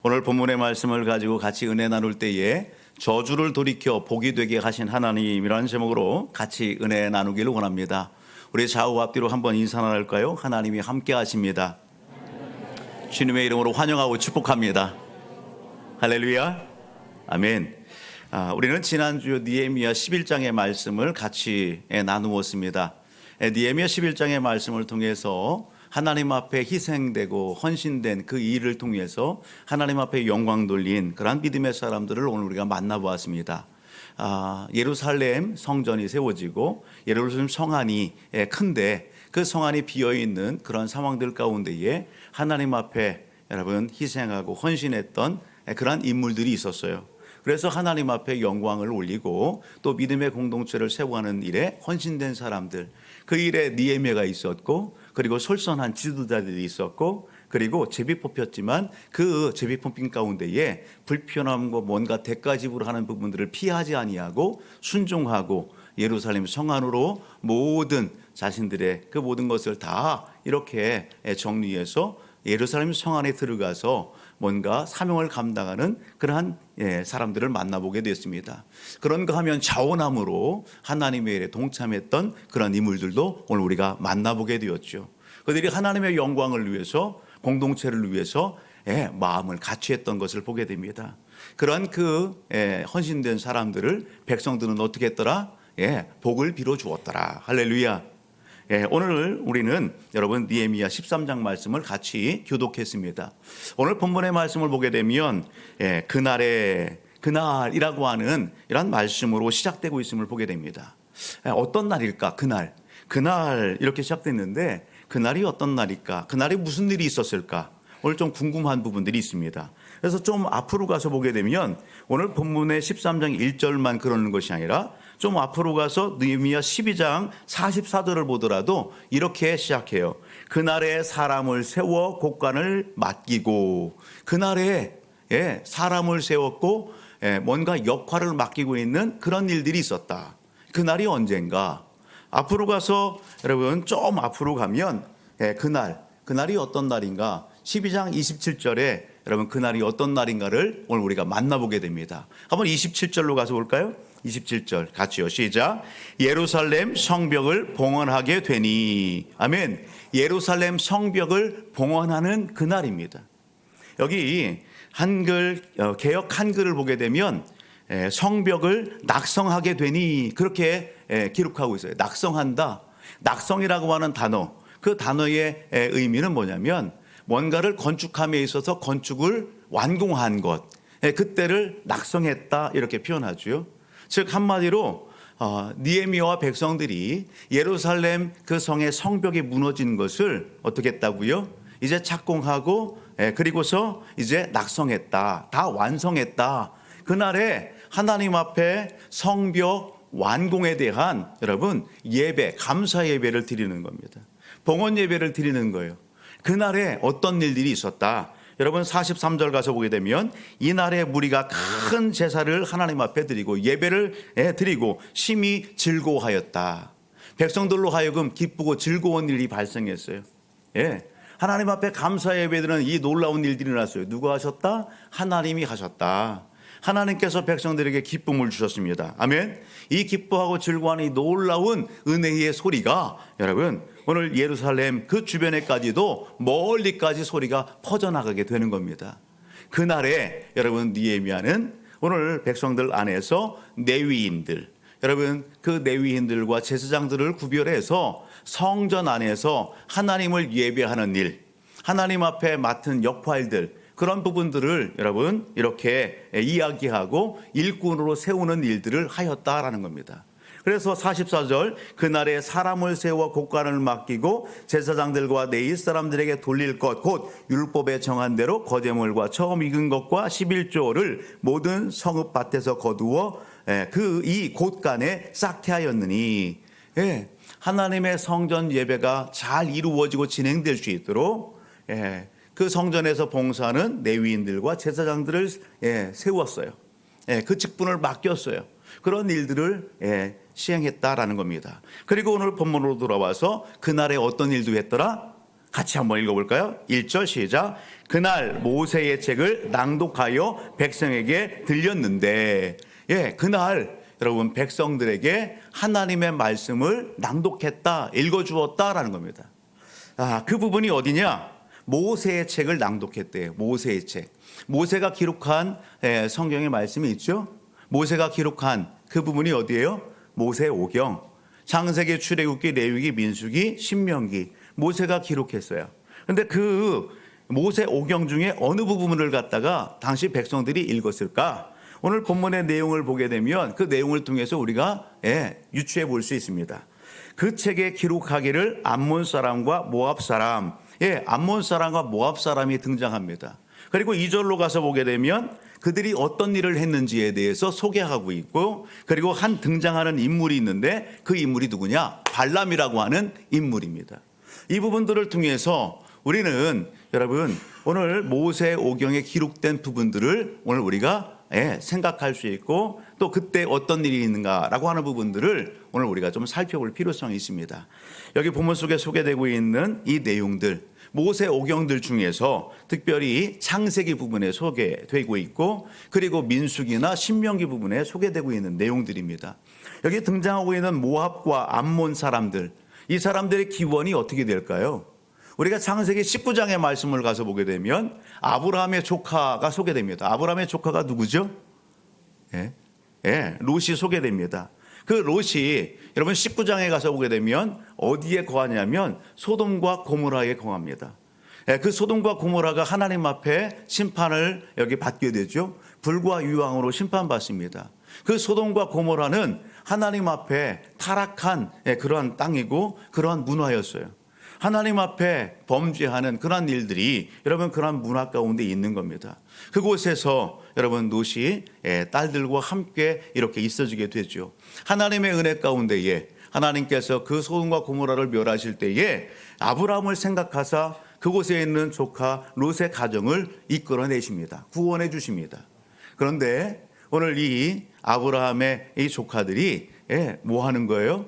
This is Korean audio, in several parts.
오늘 본문의 말씀을 가지고 같이 은혜 나눌 때에 저주를 돌이켜 복이 되게 하신 하나님이라는 제목으로 같이 은혜 나누기를 원합니다. 우리 좌우 앞뒤로 한번 인사 나눌까요? 하나님이 함께 하십니다. 주님의 이름으로 환영하고 축복합니다. 할렐루야. 아멘. 우리는 지난주 느헤미야 11장의 말씀을 같이 나누었습니다. 느헤미야 11장의 말씀을 통해서 하나님 앞에 희생되고 헌신된 그 일을 통해서 하나님 앞에 영광 돌린 그러한 믿음의 사람들을 오늘 우리가 만나보았습니다. 예루살렘 성전이 세워지고 예루살렘 성안이 큰데 그 성안이 비어있는 그런 상황들 가운데에 하나님 앞에 여러분 희생하고 헌신했던 그러한 인물들이 있었어요. 그래서 하나님 앞에 영광을 올리고 또 믿음의 공동체를 세워가는 일에 헌신된 사람들, 그 일에 느헤미야가 있었고, 그리고 솔선한 지도자들이 있었고, 그리고 제비 뽑혔지만 그 제비 뽑힌 가운데에 불편함과 뭔가 대가 지불하는 부분들을 피하지 아니하고 순종하고 예루살렘 성안으로 모든 자신들의 그 모든 것을 다 이렇게 정리해서 예루살렘 성안에 들어가서 뭔가 사명을 감당하는 그러한 사람들을 만나보게 됐습니다. 그런가 하면 자원함으로 하나님의 일에 동참했던 그런 인물들도 오늘 우리가 만나보게 되었죠. 그들이 하나님의 영광을 위해서 공동체를 위해서 마음을 같이 했던 것을 보게 됩니다. 그런 그 헌신된 사람들을 백성들은 어떻게 했더라? 복을 빌어 주었더라. 할렐루야. 오늘 우리는 여러분 느헤미야 13장 말씀을 같이 교독했습니다. 오늘 본문의 말씀을 보게 되면 그날이라고 하는 이런 말씀으로 시작되고 있음을 보게 됩니다. 어떤 날일까? 그날 이렇게 시작됐는데 그날이 어떤 날일까? 그날이 무슨 일이 있었을까? 오늘 좀 궁금한 부분들이 있습니다. 그래서 좀 앞으로 가서 보게 되면 오늘 본문의 13장 1절만 그러는 것이 아니라 좀 앞으로 가서 느헤미야 12장 44절을 보더라도 이렇게 시작해요. 그날에 사람을 세워 곡간을 맡기고, 그날에 사람을 세웠고 뭔가 역할을 맡기고 있는 그런 일들이 있었다. 그날이 언젠가? 앞으로 가서 여러분 좀 앞으로 가면 그날이 어떤 날인가? 12장 27절에 여러분 그날이 어떤 날인가를 오늘 우리가 만나보게 됩니다. 한번 27절로 가서 볼까요? 27절 같이요. 시작. 예루살렘 성벽을 봉헌하게 되니. 아멘. 예루살렘 성벽을 봉헌하는 그날입니다. 여기 한글 개역 한글을 보게 되면 성벽을 낙성하게 되니 그렇게 기록하고 있어요. 낙성한다. 낙성이라고 하는 단어, 그 단어의 의미는 뭐냐면 뭔가를 건축함에 있어서 건축을 완공한 것, 그때를 낙성했다 이렇게 표현하죠. 즉 한마디로 느헤미야와 백성들이 예루살렘 그 성의 성벽이 무너진 것을 어떻게 했다고요? 이제 착공하고 그리고서 이제 낙성했다, 다 완성했다. 그날에 하나님 앞에 성벽 완공에 대한 여러분 예배, 감사 예배를 드리는 겁니다. 봉헌 예배를 드리는 거예요. 그날에 어떤 일들이 있었다. 여러분 43절 가서 보게 되면 이날에 무리가 큰 제사를 하나님 앞에 드리고 예배를 드리고 심히 즐거워하였다. 백성들로 하여금 기쁘고 즐거운 일이 발생했어요. 하나님 앞에 감사 예배드리는 이 놀라운 일들이 일어났어요. 누가 하셨다? 하나님이 하셨다. 하나님께서 백성들에게 기쁨을 주셨습니다. 아멘. 이 기뻐하고 즐거워하는 이 놀라운 은혜의 소리가 여러분 오늘 예루살렘 그 주변에까지도 멀리까지 소리가 퍼져나가게 되는 겁니다. 그날에 여러분 느헤미야는 오늘 백성들 안에서 레위인들, 여러분 그 레위인들과 제사장들을 구별해서 성전 안에서 하나님을 예배하는 일, 하나님 앞에 맡은 역할들, 그런 부분들을 여러분 이렇게 이야기하고 일꾼으로 세우는 일들을 하였다라는 겁니다. 그래서 44절 그날에 사람을 세워 곡간을 맡기고 제사장들과 레위 사람들에게 돌릴 것 곧 율법에 정한 대로 거제물과 처음 익은 것과 11조를 모든 성읍밭에서 거두어 이 곳간에 쌓게 하였느니. 하나님의 성전 예배가 잘 이루어지고 진행될 수 있도록 그 성전에서 봉사하는 레위인들과 제사장들을 세웠어요. 그 직분을 맡겼어요. 그런 일들을 시행했다라는 겁니다. 그리고 오늘 본문으로 돌아와서 그날에 어떤 일도 했더라? 같이 한번 읽어볼까요? 1절 시작. 그날 모세의 책을 낭독하여 백성에게 들렸는데, 그날 여러분 백성들에게 하나님의 말씀을 낭독했다, 읽어주었다라는 겁니다. 그 부분이 어디냐? 모세의 책을 낭독했대요. 모세의 책. 모세가 기록한 성경의 말씀이 있죠. 모세가 기록한 그 부분이 어디예요? 모세오경. 창세기, 출애굽기, 레위기, 민수기, 신명기. 모세가 기록했어요. 그런데 그 모세오경 중에 어느 부분을 갖다가 당시 백성들이 읽었을까? 오늘 본문의 내용을 보게 되면 그 내용을 통해서 우리가 유추해 볼 수 있습니다. 그 책에 기록하기를 암몬 사람과 모압 사람, 암몬 사람과 모압 사람이 등장합니다. 그리고 2절로 가서 보게 되면 그들이 어떤 일을 했는지에 대해서 소개하고 있고, 그리고 한 등장하는 인물이 있는데 그 인물이 누구냐? 발람이라고 하는 인물입니다. 이 부분들을 통해서 우리는 여러분 오늘 모세오경에 기록된 부분들을 오늘 우리가 생각할 수 있고, 또 그때 어떤 일이 있는가라고 하는 부분들을 오늘 우리가 좀 살펴볼 필요성이 있습니다. 여기 본문 속에 소개되고 있는 이 내용들, 모세오경들 중에서 특별히 창세기 부분에 소개되고 있고, 그리고 민수기나 신명기 부분에 소개되고 있는 내용들입니다. 여기 등장하고 있는 모압과 암몬 사람들, 이 사람들의 기원이 어떻게 될까요? 우리가 창세기 19장의 말씀을 가서 보게 되면 아브라함의 조카가 소개됩니다. 아브라함의 조카가 누구죠? 롯이 소개됩니다. 그 롯이 여러분 19장에 가서 보게 되면 어디에 거하냐면 소돔과 고모라에 거합니다. 그 소돔과 고모라가 하나님 앞에 심판을 여기 받게 되죠. 불과 유황으로 심판받습니다. 그 소돔과 고모라는 하나님 앞에 타락한 그러한 땅이고 그러한 문화였어요. 하나님 앞에 범죄하는 그러한 일들이 여러분 그러한 문화 가운데 있는 겁니다. 그곳에서 여러분 롯이 딸들과 함께 이렇게 있어지게 되죠. 하나님의 은혜 가운데에 하나님께서 그 소돔과 고모라를 멸하실 때에 아브라함을 생각하사 그곳에 있는 조카 롯의 가정을 이끌어내십니다. 구원해 주십니다. 그런데 오늘 이 아브라함의 이 조카들이 뭐 하는 거예요?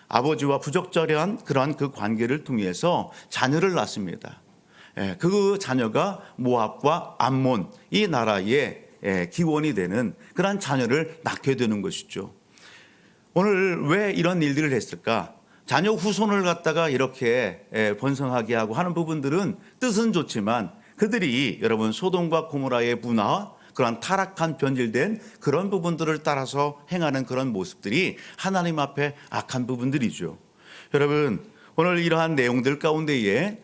아버지와 부적절한 그러한 그 관계를 통해서 자녀를 낳습니다. 그 자녀가 모압과 암몬 이 나라의 기원이 되는 그러한 자녀를 낳게 되는 것이죠. 오늘 왜 이런 일들을 했을까? 자녀 후손을 갖다가 이렇게 번성하게 하고 하는 부분들은 뜻은 좋지만 그들이 여러분 소돔과 고모라의 문화, 그런 타락한 변질된 그런 부분들을 따라서 행하는 그런 모습들이 하나님 앞에 악한 부분들이죠. 여러분 오늘 이러한 내용들 가운데에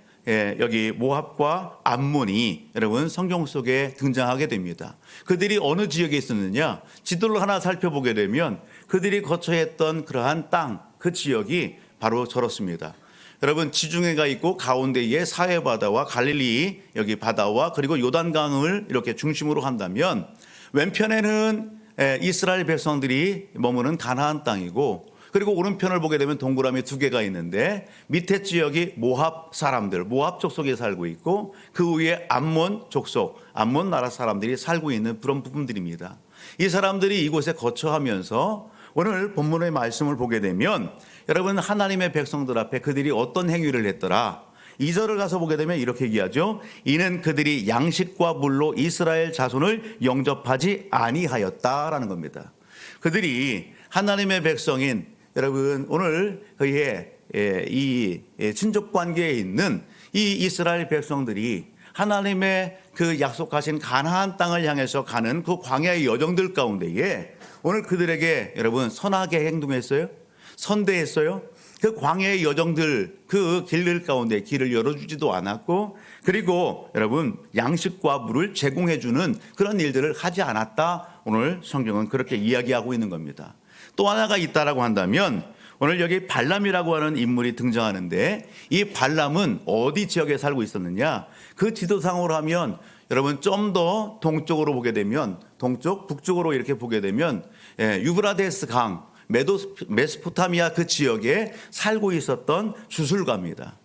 여기 모압과 암몬이 여러분 성경 속에 등장하게 됩니다. 그들이 어느 지역에 있었느냐? 지도를 하나 살펴보게 되면 그들이 거처했던 그러한 땅, 그 지역이 바로 저렇습니다. 여러분 지중해가 있고 가운데에 사해 바다와 갈릴리 여기 바다와 그리고 요단강을 이렇게 중심으로 한다면 왼편에는 이스라엘 백성들이 머무는 가나안 땅이고, 그리고 오른편을 보게 되면 동그라미 두 개가 있는데 밑에 지역이 모압 사람들, 모압 족속이 살고 있고 그 위에 암몬 족속, 암몬 나라 사람들이 살고 있는 그런 부분들입니다. 이 사람들이 이곳에 거처하면서 오늘 본문의 말씀을 보게 되면 여러분 하나님의 백성들 앞에 그들이 어떤 행위를 했더라? 2절을 가서 보게 되면 이렇게 얘기하죠. 이는 그들이 양식과 물로 이스라엘 자손을 영접하지 아니하였다라는 겁니다. 그들이 하나님의 백성인 여러분 오늘 그의 이 친족 관계에 있는 이 이스라엘 백성들이 하나님의 그 약속하신 가나안 땅을 향해서 가는 그 광야의 여정들 가운데에 오늘 그들에게 여러분 선하게 행동했어요? 선대했어요? 그 광야의 여정들 그 길들 가운데 길을 열어주지도 않았고, 그리고 여러분 양식과 물을 제공해주는 그런 일들을 하지 않았다. 오늘 성경은 그렇게 이야기하고 있는 겁니다. 또 하나가 있다라고 한다면 오늘 여기 발람이라고 하는 인물이 등장하는데 이 발람은 어디 지역에 살고 있었느냐? 그 지도상으로 하면 여러분 좀 더 동쪽으로 보게 되면 동쪽 북쪽으로 이렇게 보게 되면 유브라데스 강 메소포타미아 그 지역에 살고 있었던 주술가입니다.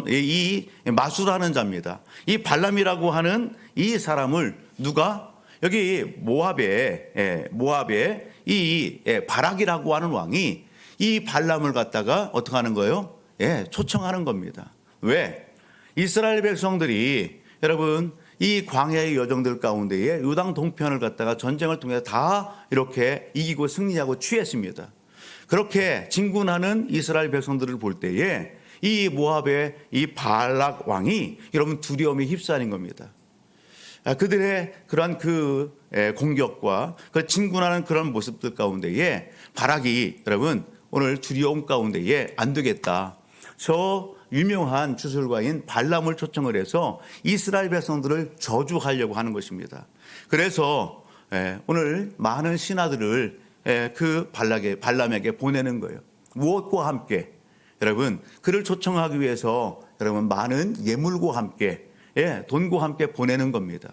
이 마술하는 자입니다. 이 발람이라고 하는 이 사람을 누가 여기 모압의 이 바락이라고 하는 왕이 이 발람을 갖다가 어떻게 하는 거예요? 초청하는 겁니다. 왜? 이스라엘 백성들이 여러분 이 광야의 여정들 가운데에 요단 동편을 갖다가 전쟁을 통해서 다 이렇게 이기고 승리하고 취했습니다. 그렇게 진군하는 이스라엘 백성들을 볼 때에 이 모압의 이 발락 왕이 여러분 두려움에 휩싸인 겁니다. 그들의 그러한 그 공격과 그 진군하는 그런 모습들 가운데에 발락이 여러분 오늘 두려움 가운데에 안 되겠다. 저 유명한 주술가인 발람을 초청을 해서 이스라엘 백성들을 저주하려고 하는 것입니다. 그래서 오늘 많은 신하들을 그 발람에게 보내는 거예요. 무엇과 함께 여러분 그를 초청하기 위해서 여러분 많은 예물과 함께 돈과 함께 보내는 겁니다.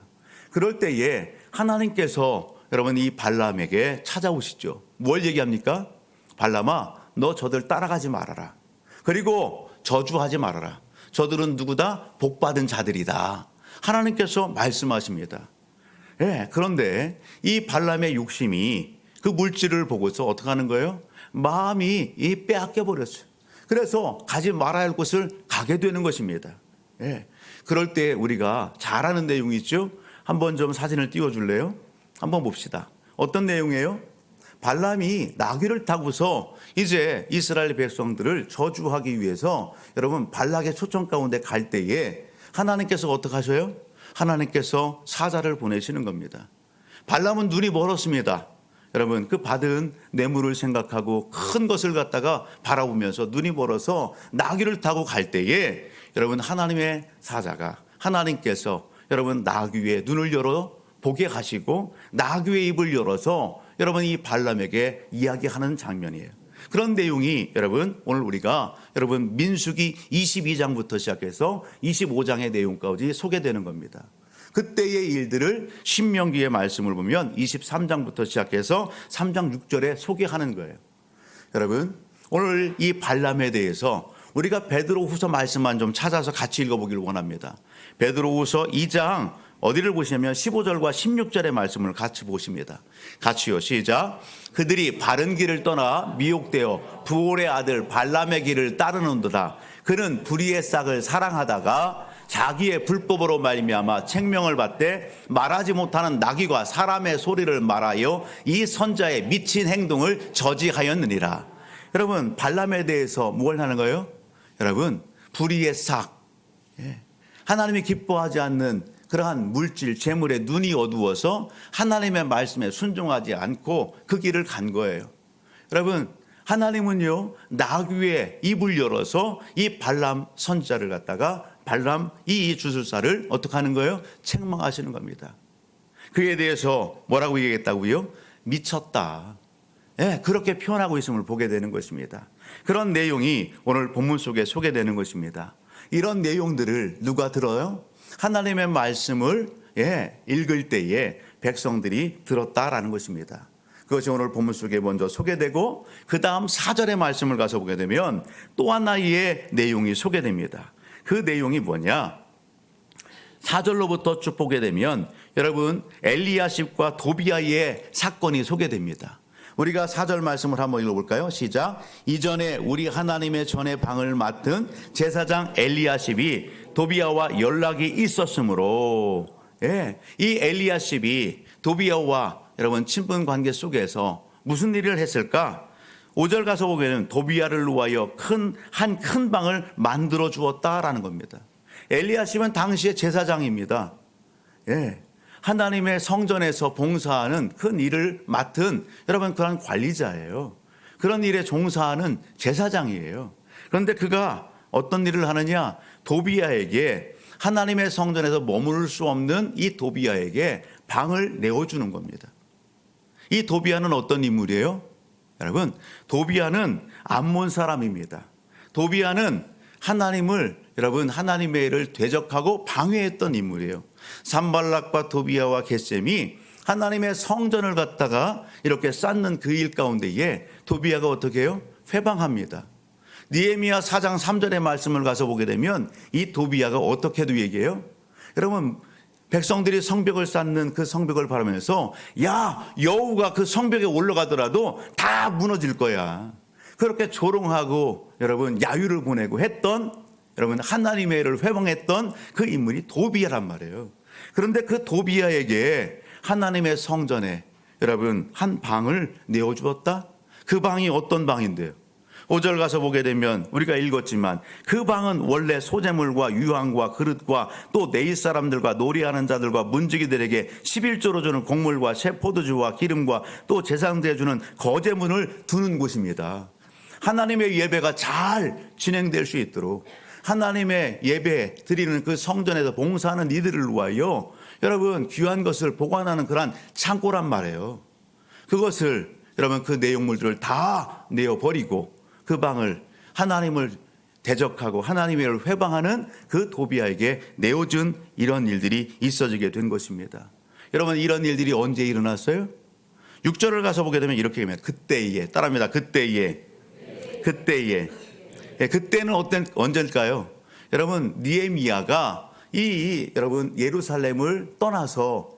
그럴 때에 하나님께서 여러분 이 발람에게 찾아오시죠. 뭘 얘기합니까? 발람아, 너 저들 따라가지 말아라. 그리고 저주하지 말아라. 저들은 누구다? 복받은 자들이다. 하나님께서 말씀하십니다. 그런데 이 발람의 욕심이 그 물질을 보고서 어떻게 하는 거예요? 마음이 빼앗겨 버렸어요. 그래서 가지 말아야 할 곳을 가게 되는 것입니다. 그럴 때 우리가 잘 아는 내용이 있죠. 한번 좀 사진을 띄워줄래요? 한번 봅시다. 어떤 내용이에요? 발람이 나귀를 타고서 이제 이스라엘 백성들을 저주하기 위해서 여러분 발락의 초청 가운데 갈 때에 하나님께서 어떻게 하셔요? 하나님께서 사자를 보내시는 겁니다. 발람은 눈이 멀었습니다. 여러분 그 받은 뇌물을 생각하고 큰 것을 갖다가 바라보면서 눈이 멀어서 나귀를 타고 갈 때에 여러분 하나님의 사자가 하나님께서 여러분 나귀의 눈을 열어 보게 하시고 나귀의 입을 열어서 여러분 이 발람에게 이야기하는 장면이에요. 그런 내용이 여러분 오늘 우리가 여러분 민수기 22장부터 시작해서 25장의 내용까지 소개되는 겁니다. 그때의 일들을 신명기의 말씀을 보면 23장부터 시작해서 3장 6절에 소개하는 거예요. 여러분 오늘 이 발람에 대해서 우리가 베드로후서 말씀만 좀 찾아서 같이 읽어보기를 원합니다. 베드로후서 2장 어디를 보시냐면 15절과 16절의 말씀을 같이 보십니다. 같이요. 시작. 그들이 바른 길을 떠나 미혹되어 부올의 아들 발람의 길을 따르는도다. 그는 불의의 싹을 사랑하다가 자기의 불법으로 말미암아 책명을 받되 말하지 못하는 나귀와 사람의 소리를 말하여 이 선자의 미친 행동을 저지하였느니라. 여러분 발람에 대해서 뭘 하는 거예요? 여러분 불의의 싹, 하나님이 기뻐하지 않는 그러한 물질, 재물에 눈이 어두워서 하나님의 말씀에 순종하지 않고 그 길을 간 거예요. 여러분 하나님은요 나귀의 입을 열어서 이 발람 선지자를 갖다가 발람 이 주술사를 어떻게 하는 거예요? 책망하시는 겁니다. 그에 대해서 뭐라고 얘기했다고요? 미쳤다. 그렇게 표현하고 있음을 보게 되는 것입니다. 그런 내용이 오늘 본문 속에 소개되는 것입니다. 이런 내용들을 누가 들어요? 하나님의 말씀을 읽을 때에 백성들이 들었다라는 것입니다. 그것이 오늘 본문 속에 먼저 소개되고 그 다음 4절의 말씀을 가서 보게 되면 또 하나의 내용이 소개됩니다. 그 내용이 뭐냐? 4절로부터 쭉 보게 되면 여러분 엘리야십과 도비아의 사건이 소개됩니다. 우리가 4절 말씀을 한번 읽어볼까요? 시작. 이전에 우리 하나님의 전의 방을 맡은 제사장 엘리야십이 도비아와 연락이 있었으므로 이 엘리야십이 도비아와 여러분 친분 관계 속에서 무슨 일을 했을까? 5절 가서 보면 도비아를 위하여 한 큰 방을 만들어 주었다라는 겁니다. 엘리야십은 당시의 제사장입니다. 하나님의 성전에서 봉사하는 큰 일을 맡은 여러분 그런 관리자예요. 그런 일에 종사하는 제사장이에요. 그런데 그가 어떤 일을 하느냐? 도비아에게 하나님의 성전에서 머무를 수 없는 이 도비아에게 방을 내어주는 겁니다. 이 도비아는 어떤 인물이에요? 여러분 도비아는 암몬 사람입니다. 도비아는 하나님의 일을 대적하고 방해했던 인물이에요. 산발락과 도비아와 겟셈이 하나님의 성전을 갖다가 이렇게 쌓는 그 일 가운데에 도비아가 어떻게 해요? 회방합니다. 느헤미야 4장 3절의 말씀을 가서 보게 되면 이 도비아가 어떻게도 얘기해요? 여러분 백성들이 성벽을 쌓는 그 성벽을 바라면서 야 여우가 그 성벽에 올라가더라도 다 무너질 거야. 그렇게 조롱하고 여러분 야유를 보내고 했던 여러분 하나님의 일을 회방했던 그 인물이 도비야란 말이에요. 그런데 그 도비야에게 하나님의 성전에 여러분 한 방을 내어주었다. 그 방이 어떤 방인데요? 5절 가서 보게 되면 우리가 읽었지만 그 방은 원래 소재물과 유황과 그릇과 또 네이 사람들과 놀이하는 자들과 문지기들에게 11조로 주는 곡물과 새 포도주와 기름과 또 제사장들에 주는 거제문을 두는 곳입니다. 하나님의 예배가 잘 진행될 수 있도록 하나님의 예배 드리는 그 성전에서 봉사하는 이들을 위하여 여러분 귀한 것을 보관하는 그런 창고란 말이에요. 그것을 여러분 그 내용물들을 다 내어버리고 그 방을 하나님을 대적하고 하나님의 일을 회방하는 그 도비야에게 내어준 이런 일들이 있어지게 된 것입니다. 여러분 이런 일들이 언제 일어났어요? 6절을 가서 보게 되면 이렇게 됩니다. 그때에 따라합니다. 그때에 그때는 언제일까요? 여러분 느헤미야가 여러분 예루살렘을 떠나서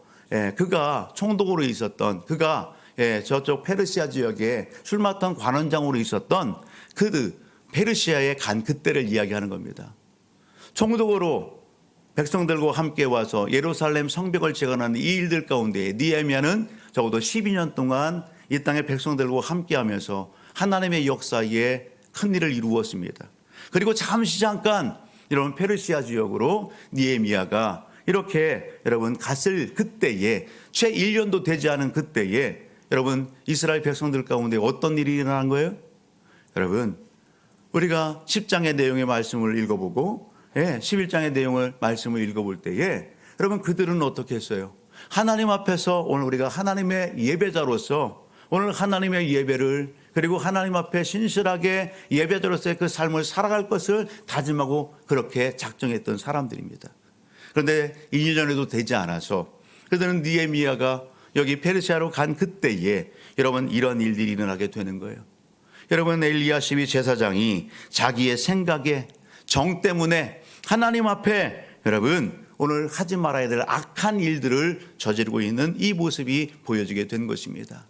그가 총독으로 있었던 그가 저쪽 페르시아 지역에 술 맡던 관원장으로 있었던 그 페르시아에 간 그때를 이야기하는 겁니다. 총독으로 백성들과 함께 와서 예루살렘 성벽을 재건하는 이 일들 가운데 느헤미야는 적어도 12년 동안 이 땅의 백성들과 함께하면서 하나님의 역사에 큰 일을 이루었습니다. 그리고 잠깐 이런 페르시아 지역으로 느헤미야가 이렇게 여러분 갔을 그때에 채 1년도 되지 않은 그때에 여러분 이스라엘 백성들 가운데 어떤 일이 일어난 거예요? 여러분 우리가 10장의 내용의 말씀을 읽어보고 11장의 말씀을 읽어볼 때에 여러분 그들은 어떻게 했어요? 하나님 앞에서 오늘 우리가 하나님의 예배자로서 오늘 하나님의 예배를 그리고 하나님 앞에 신실하게 예배자로서의 그 삶을 살아갈 것을 다짐하고 그렇게 작정했던 사람들입니다. 그런데 2년에도 되지 않아서 그들은 느헤미야가 여기 페르시아로 간 그때에 여러분 이런 일들이 일어나게 되는 거예요. 여러분 엘리야십이 제사장이 자기의 생각에 정 때문에 하나님 앞에 여러분 오늘 하지 말아야 될 악한 일들을 저지르고 있는 이 모습이 보여지게 된 것입니다.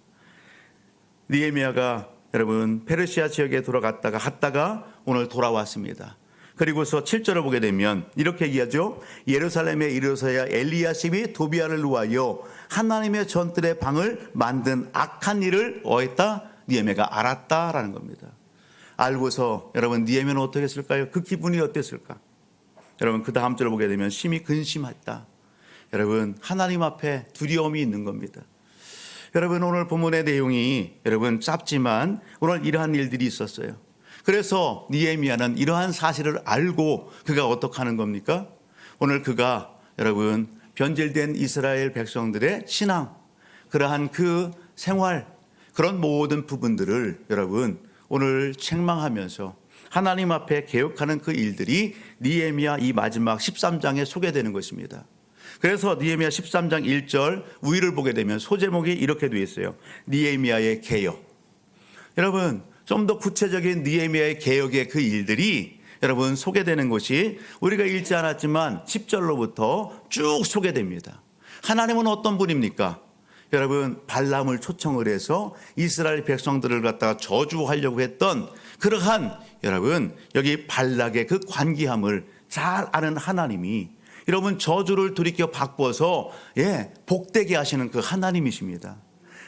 느헤미야가 여러분 페르시아 지역에 갔다가 오늘 돌아왔습니다. 그리고서 7절을 보게 되면 이렇게 얘기하죠. 예루살렘에 이르러서야 엘리야십이 도비야를 위하여 하나님의 전뜰의 방을 만든 악한 일을 어했다. 느헤미야가 알았다라는 겁니다. 알고서 여러분 느헤미야는 어떻게 했을까요? 그 기분이 어땠을까? 여러분 그 다음 절을 보게 되면 심히 근심했다. 여러분 하나님 앞에 두려움이 있는 겁니다. 여러분 오늘 본문의 내용이 여러분 짧지만 오늘 이러한 일들이 있었어요. 그래서 느헤미야는 이러한 사실을 알고 그가 어떻게 하는 겁니까? 오늘 그가 여러분 변질된 이스라엘 백성들의 신앙 그러한 그 생활 그런 모든 부분들을 여러분 오늘 책망하면서 하나님 앞에 개혁하는 그 일들이 느헤미야 이 마지막 13장에 소개되는 것입니다. 그래서 느헤미야 13장 1절 위를 보게 되면 소제목이 이렇게 되어 있어요. 느헤미야의 개혁. 여러분 좀 더 구체적인 느헤미야의 개혁의 그 일들이 여러분 소개되는 것이 우리가 읽지 않았지만 10절로부터 쭉 소개됩니다. 하나님은 어떤 분입니까? 여러분 발람을 초청을 해서 이스라엘 백성들을 갖다가 저주하려고 했던 그러한 여러분 여기 발락의 그 관기함을 잘 아는 하나님이 여러분 저주를 돌이켜 바꿔서 복되게 하시는 그 하나님이십니다.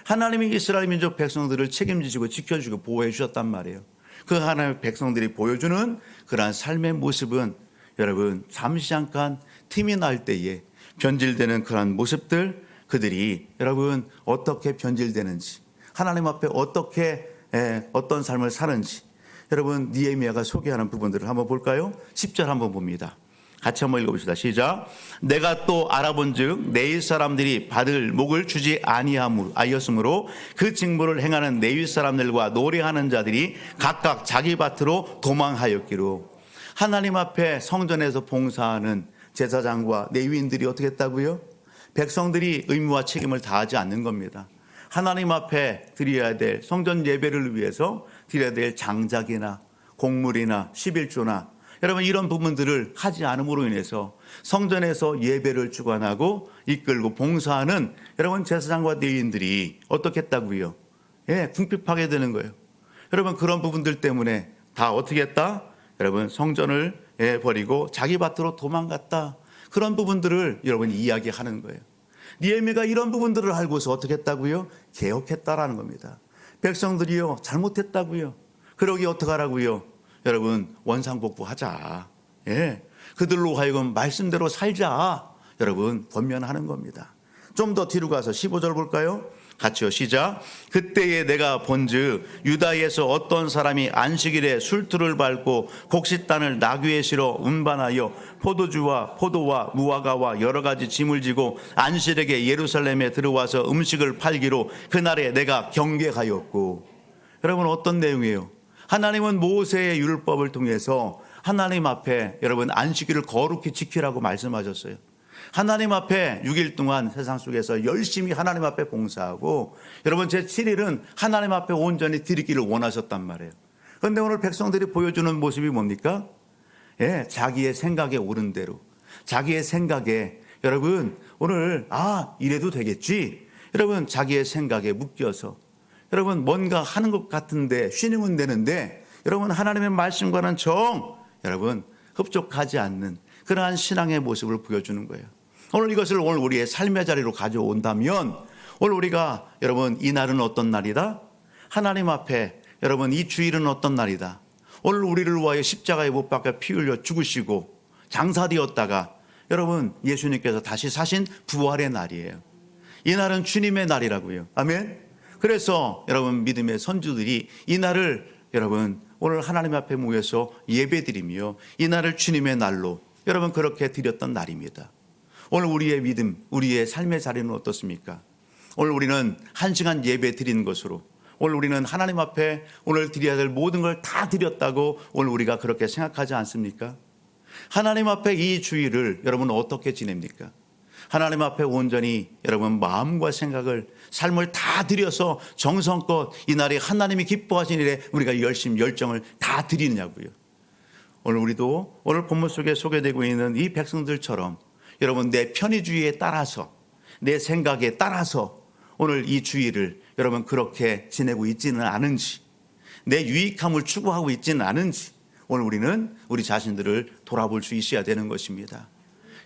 하나님이 이스라엘 민족 백성들을 책임지시고 지켜주고 보호해 주셨단 말이에요. 그 하나님의 백성들이 보여주는 그러한 삶의 모습은 여러분 잠깐 틈이 날 때에 변질되는 그러한 모습들 그들이 여러분 어떻게 변질되는지 하나님 앞에 어떻게 어떤 삶을 사는지 여러분 느헤미야가 소개하는 부분들을 한번 볼까요? 10절 한번 봅니다. 같이 한번 읽어봅시다. 시작. 내가 또 알아본즉 네위 사람들이 받을 목을 주지 아니하였으므로 그 직무를 행하는 네위 사람들과 노래하는 자들이 각각 자기 밭으로 도망하였기로. 하나님 앞에 성전에서 봉사하는 제사장과 레위인들이 어떻게 했다고요? 백성들이 의무와 책임을 다하지 않는 겁니다. 하나님 앞에 드려야 될 성전 예배를 위해서 드려야 될 장작이나 곡물이나 11조나 여러분 이런 부분들을 하지 않음으로 인해서 성전에서 예배를 주관하고 이끌고 봉사하는 여러분 제사장과 레위인들이 어떻게 했다고요? 궁핍하게 되는 거예요. 여러분 그런 부분들 때문에 다 어떻게 했다? 여러분 성전을 버리고 자기 밭으로 도망갔다. 그런 부분들을 여러분이 이야기하는 거예요. 느헤미야가 이런 부분들을 알고서 어떻게 했다고요? 개혁했다라는 겁니다. 백성들이요 잘못했다고요. 그러기 어떡하라고요? 여러분 원상복구하자. 그들로 하여금 말씀대로 살자. 여러분 권면하는 겁니다. 좀 더 뒤로 가서 15절 볼까요? 같이요 시작. 그때에 내가 본즉 유다에서 어떤 사람이 안식일에 술투를 밟고 곡식단을 나귀에 실어 운반하여 포도주와 포도와 무화과와 여러 가지 짐을 지고 안식일에 예루살렘에 들어와서 음식을 팔기로 그날에 내가 경계하였고. 여러분 어떤 내용이에요? 하나님은 모세의 율법을 통해서 하나님 앞에 여러분 안식일을 거룩히 지키라고 말씀하셨어요. 하나님 앞에 6일 동안 세상 속에서 열심히 하나님 앞에 봉사하고 여러분 제7일은 하나님 앞에 온전히 드리기를 원하셨단 말이에요. 그런데 오늘 백성들이 보여주는 모습이 뭡니까? 자기의 생각에 옳은 대로 자기의 생각에 여러분 오늘 이래도 되겠지. 여러분 자기의 생각에 묶여서 여러분 뭔가 하는 것 같은데 쉬는 되는데 여러분 하나님의 말씀과는 여러분 흡족하지 않는 그러한 신앙의 모습을 보여주는 거예요. 오늘 이것을 오늘 우리의 삶의 자리로 가져온다면 오늘 우리가 여러분 이 날은 어떤 날이다? 하나님 앞에 여러분 이 주일은 어떤 날이다? 오늘 우리를 위하여 십자가에 못 박혀 피 흘려 죽으시고 장사되었다가 여러분 예수님께서 다시 사신 부활의 날이에요. 이 날은 주님의 날이라고요. 아멘. 그래서 여러분 믿음의 선주들이 이 날을 여러분 오늘 하나님 앞에 모여서 예배드리며 이 날을 주님의 날로 여러분 그렇게 드렸던 날입니다. 오늘 우리의 믿음, 우리의 삶의 자리는 어떻습니까? 오늘 우리는 1시간 예배 드리는 것으로 오늘 우리는 하나님 앞에 오늘 드려야 될 모든 걸 다 드렸다고 오늘 우리가 그렇게 생각하지 않습니까? 하나님 앞에 이 주일을 여러분 어떻게 지냅니까? 하나님 앞에 온전히 여러분 마음과 생각을 삶을 다 드려서 정성껏 이 날에 하나님이 기뻐하신 일에 우리가 열정을 다 드리느냐고요. 오늘 우리도 오늘 본문 속에 소개되고 있는 이 백성들처럼 여러분 내 편의주의에 따라서 내 생각에 따라서 오늘 이 주일을 여러분 그렇게 지내고 있지는 않은지 내 유익함을 추구하고 있지는 않은지 오늘 우리는 우리 자신들을 돌아볼 수 있어야 되는 것입니다.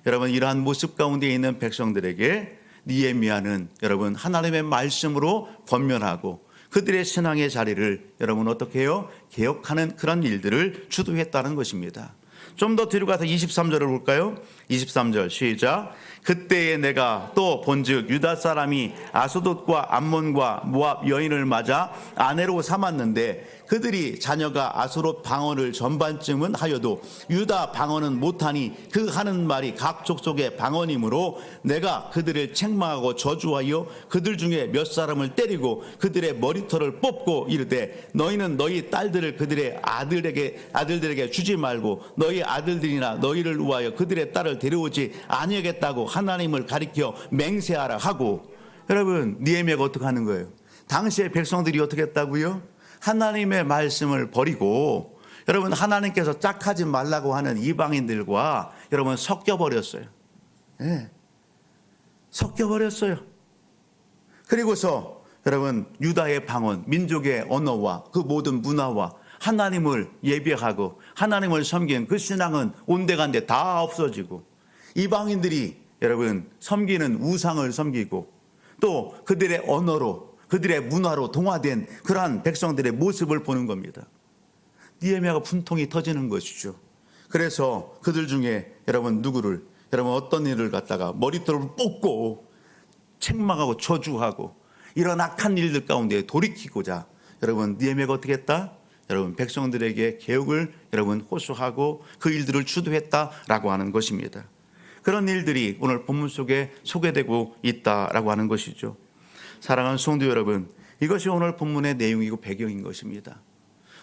여러분 이러한 모습 가운데 있는 백성들에게 느헤미야는 여러분 하나님의 말씀으로 권면하고 그들의 신앙의 자리를 여러분 어떻게 해요? 개혁하는 그런 일들을 주도했다는 것입니다. 좀 더 뒤로 가서 23절을 볼까요? 23절 시작. 그때에 내가 또 본즉 유다 사람이 아스돗과 암몬과 모압 여인을 맞아 아내로 삼았는데 그들이 자녀가 아스돗 방언을 전반쯤은 하여도 유다 방언은 못하니 그 하는 말이 각 족속의 방언이므로 내가 그들을 책망하고 저주하여 그들 중에 몇 사람을 때리고 그들의 머리털을 뽑고 이르되 너희는 너희 딸들을 그들의 아들들에게 주지 말고 너희 아들들이나 너희를 위하여 그들의 딸을 데려오지 아니하겠다고 하나님을 가리켜 맹세하라 하고. 여러분 느헤미야가 어떻게 하는 거예요? 당시에 백성들이 어떻게 했다고요? 하나님의 말씀을 버리고 여러분 하나님께서 짝하지 말라고 하는 이방인들과 여러분 섞여버렸어요. 섞여버렸어요. 그리고서 여러분 유다의 방언, 민족의 언어와 그 모든 문화와 하나님을 예배하고 하나님을 섬기는 그 신앙은 온데간데 다 없어지고 이방인들이 여러분 섬기는 우상을 섬기고 또 그들의 언어로 그들의 문화로 동화된 그러한 백성들의 모습을 보는 겁니다. 느헤미야가 분통이 터지는 것이죠. 그래서 그들 중에 여러분 누구를 여러분 어떤 일을 갖다가 머리털을 뽑고 책망하고 저주하고 이런 악한 일들 가운데 돌이키고자 여러분 느헤미야가 어떻게 했다? 여러분 백성들에게 개혁을 여러분 호소하고 그 일들을 주도했다라고 하는 것입니다. 그런 일들이 오늘 본문 속에 소개되고 있다라고 하는 것이죠. 사랑하는 성도 여러분, 이것이 오늘 본문의 내용이고 배경인 것입니다.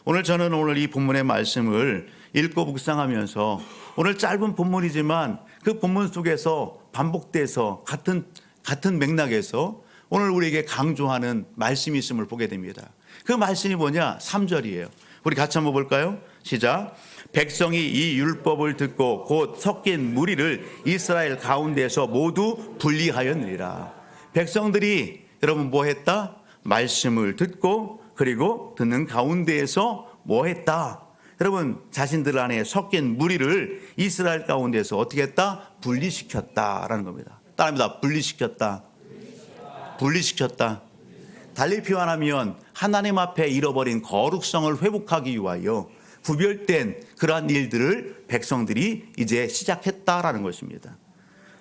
오늘 저는 이 본문의 말씀을 읽고 묵상하면서 오늘 짧은 본문이지만 그 본문 속에서 반복돼서 같은 맥락에서 오늘 우리에게 강조하는 말씀이 있음을 보게 됩니다. 그 말씀이 뭐냐? 3절이에요. 우리 같이 한번 볼까요? 시작. 백성이 이 율법을 듣고 곧 섞인 무리를 이스라엘 가운데서 모두 분리하였느니라. 백성들이 여러분 뭐 했다? 말씀을 듣고 그리고 듣는 가운데에서 뭐 했다? 여러분 자신들 안에 섞인 무리를 이스라엘 가운데서 어떻게 했다? 분리시켰다라는 겁니다. 따라합니다. 분리시켰다. 분리시켰다. 달리 표현하면 하나님 앞에 잃어버린 거룩성을 회복하기 위하여 구별된 그러한 일들을 백성들이 이제 시작했다라는 것입니다.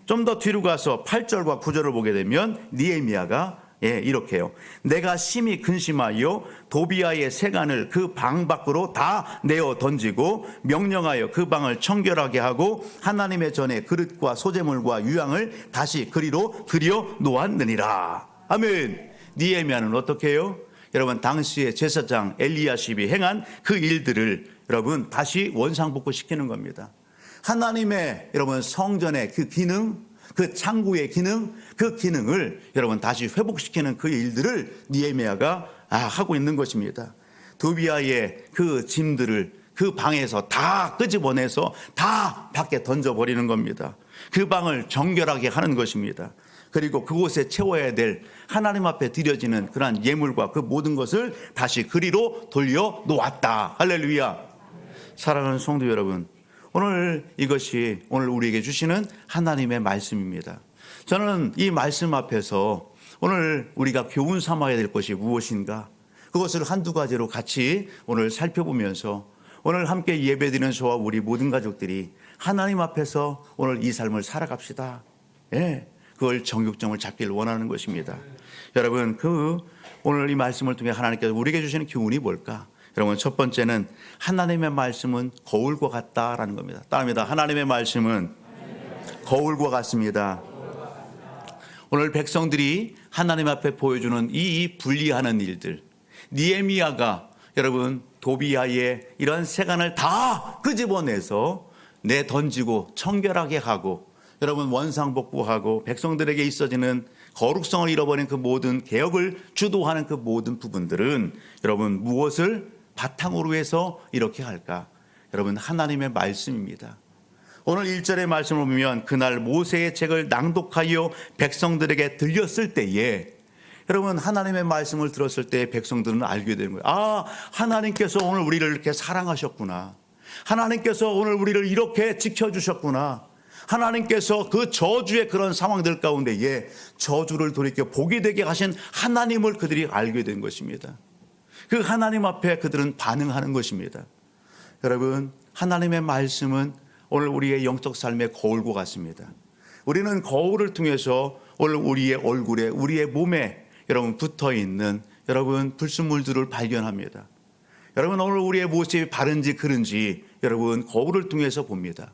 좀 더 뒤로 가서 8절과 9절을 보게 되면 느헤미야가 이렇게 해요. 내가 심히 근심하여 도비아의 세간을 그 방 밖으로 다 내어 던지고 명령하여 그 방을 청결하게 하고 하나님의 전에 그릇과 소재물과 유향을 다시 그리로 들여 놓았느니라. 아멘. 느헤미야는 어떻게 해요? 여러분 당시에 제사장 엘리야십이 행한 그 일들을 여러분 다시 원상복구시키는 겁니다. 하나님의 여러분 성전의 그 기능, 그 창구의 기능, 그 기능을 여러분 다시 회복시키는 그 일들을 느헤미야가 하고 있는 것입니다. 도비아의 그 짐들을 그 방에서 다 끄집어내서 다 밖에 던져버리는 겁니다. 그 방을 정결하게 하는 것입니다. 그리고 그곳에 채워야 될 하나님 앞에 드려지는 그러한 예물과 그 모든 것을 다시 그리로 돌려 놓았다. 할렐루야. 사랑하는 성도 여러분, 오늘 이것이 오늘 우리에게 주시는 하나님의 말씀입니다. 저는 이 말씀 앞에서 오늘 우리가 교훈 삼아야 될 것이 무엇인가, 그것을 한두 가지로 같이 오늘 살펴보면서 오늘 함께 예배드리는 저와 우리 모든 가족들이 하나님 앞에서 오늘 이 삶을 살아갑시다. 그걸 정육점을 잡기를 원하는 것입니다. 여러분, 오늘 이 말씀을 통해 하나님께서 우리에게 주시는 교훈이 뭘까? 여러분, 첫 번째는 하나님의 말씀은 거울과 같다라는 겁니다. 따릅니다. 하나님의 말씀은 거울과 같습니다. 오늘 백성들이 하나님 앞에 보여주는 이 분리하는 일들, 느헤미야가 여러분 도비아의 이런 세간을 다 끄집어내서 내던지고 청결하게 하고 여러분 원상복구하고 백성들에게 있어지는 거룩성을 잃어버린 그 모든 개혁을 주도하는 그 모든 부분들은 여러분 무엇을 바탕으로 해서 이렇게 할까? 여러분 하나님의 말씀입니다. 오늘 1절의 말씀을 보면 그날 모세의 책을 낭독하여 백성들에게 들렸을 때에 여러분 하나님의 말씀을 들었을 때 백성들은 알게 되는 거예요. 하나님께서 오늘 우리를 이렇게 사랑하셨구나. 하나님께서 오늘 우리를 이렇게 지켜주셨구나. 하나님께서 그 저주의 그런 상황들 가운데에 저주를 돌이켜 복이 되게 하신 하나님을 그들이 알게 된 것입니다. 그 하나님 앞에 그들은 반응하는 것입니다. 여러분 하나님의 말씀은 오늘 우리의 영적 삶의 거울과 같습니다. 우리는 거울을 통해서 오늘 우리의 얼굴에 우리의 몸에 여러분 붙어있는 여러분 불순물들을 발견합니다. 여러분 오늘 우리의 모습이 바른지 그른지 여러분 거울을 통해서 봅니다.